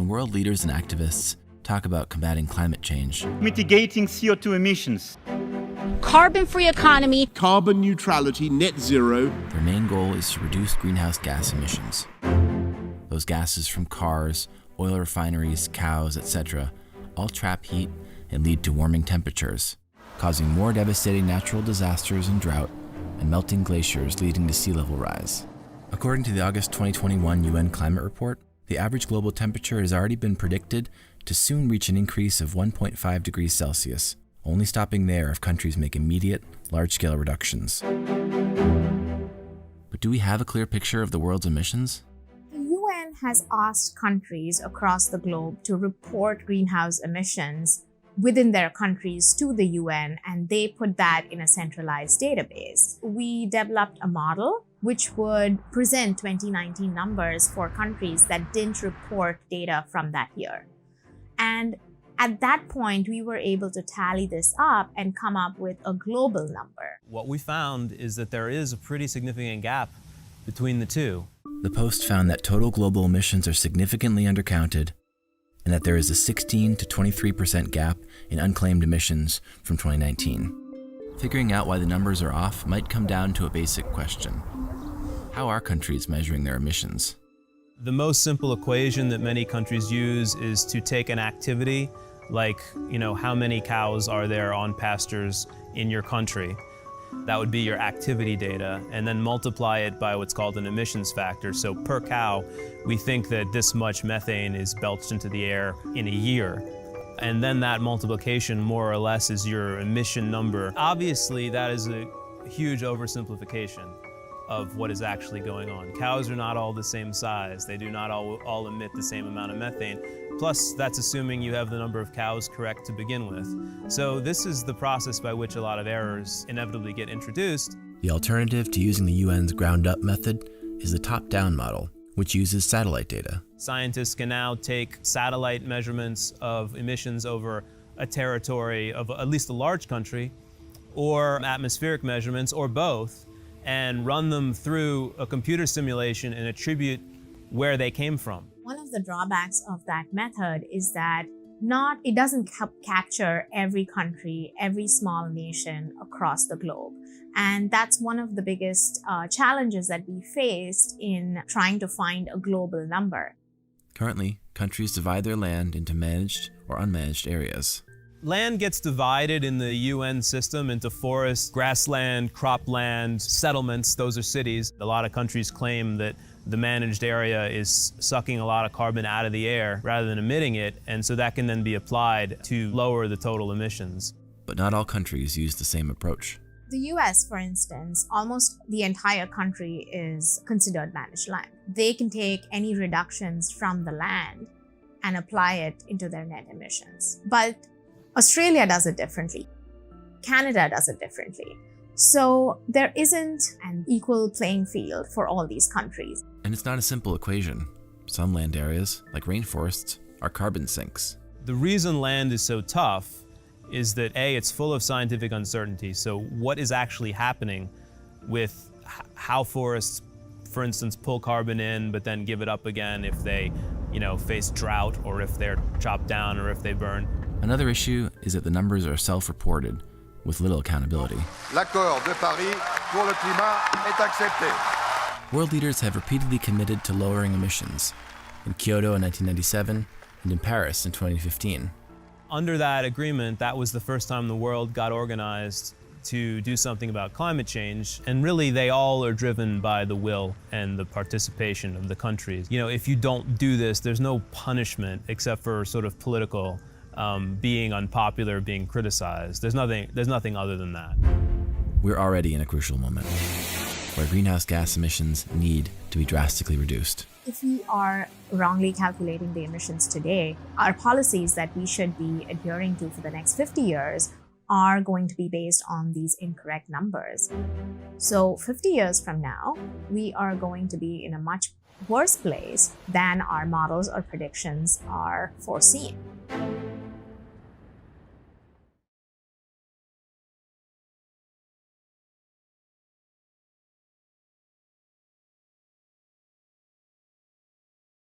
when world leaders and activists talk about combating climate change, mitigating CO2 emissions, carbon-free economy, carbon neutrality, net zero, their main goal is to reduce greenhouse gas emissions. Those gases from cars, oil refineries, cows, etc., all trap heat and lead to warming temperatures, causing more devastating natural disasters and drought, and melting glaciers leading to sea level rise. According to the August 2021 UN Climate Report, the average global temperature has already been predicted to soon reach an increase of 1.5 degrees Celsius, only stopping there if countries make immediate, large-scale reductions. But do we have a clear picture of the world's emissions? The UN has asked countries across the globe to report greenhouse emissions within their countries to the UN, and they put that in a centralized database. We developed a model which would present 2019 numbers for countries that didn't report data from that year. And at that point, we were able to tally this up and come up with a global number. What we found is that there is a pretty significant gap between the two. The Post found that total global emissions are significantly undercounted, and that there is a 16 to 23% gap in unclaimed emissions from 2019. Figuring out why the numbers are off might come down to a basic question. How are countries measuring their emissions? The most simple equation that many countries use is to take an activity, like, how many cows are there on pastures in your country? That would be your activity data, and then multiply it by what's called an emissions factor. So per cow, we think that this much methane is belched into the air in a year. And then that multiplication more or less is your emission number. Obviously, that is a huge oversimplification of what is actually going on. Cows are not all the same size. They do not all emit the same amount of methane. Plus, that's assuming you have the number of cows correct to begin with. So this is the process by which a lot of errors inevitably get introduced. The alternative to using the UN's ground-up method is the top-down model, which uses satellite data. Scientists can now take satellite measurements of emissions over a territory of at least a large country, or atmospheric measurements, or both, and run them through a computer simulation and attribute where they came from. One of the drawbacks of that method is that it doesn't capture every country, every small nation across the globe. And that's one of the biggest challenges that we faced in trying to find a global number. Currently, countries divide their land into managed or unmanaged areas. Land gets divided in the UN system into forest, grassland, cropland, settlements. Those are cities. A lot of countries claim that the managed area is sucking a lot of carbon out of the air rather than emitting it, and so that can then be applied to lower the total emissions. But not all countries use the same approach. The US, for instance, almost the entire country is considered managed land. They can take any reductions from the land and apply it into their net emissions. But Australia does it differently. Canada does it differently. So there isn't an equal playing field for all these countries. And it's not a simple equation. Some land areas, like rainforests, are carbon sinks. The reason land is so tough is that A, it's full of scientific uncertainty. So what is actually happening with how forests, for instance, pull carbon in but then give it up again if they, face drought, or if they're chopped down, or if they burn. Another issue is that the numbers are self-reported, with little accountability. L'accord de Paris pour le climat est accepté. World leaders have repeatedly committed to lowering emissions, in Kyoto in 1997 and in Paris in 2015. Under that agreement, that was the first time the world got organized to do something about climate change, and really they all are driven by the will and the participation of the countries. If you don't do this, there's no punishment except for sort of political being unpopular, being criticized. There's nothing other than that. We're already in a crucial moment where greenhouse gas emissions need to be drastically reduced. If we are wrongly calculating the emissions today, our policies that we should be adhering to for the next 50 years are going to be based on these incorrect numbers. So 50 years from now, we are going to be in a much worse place than our models or predictions are foreseeing.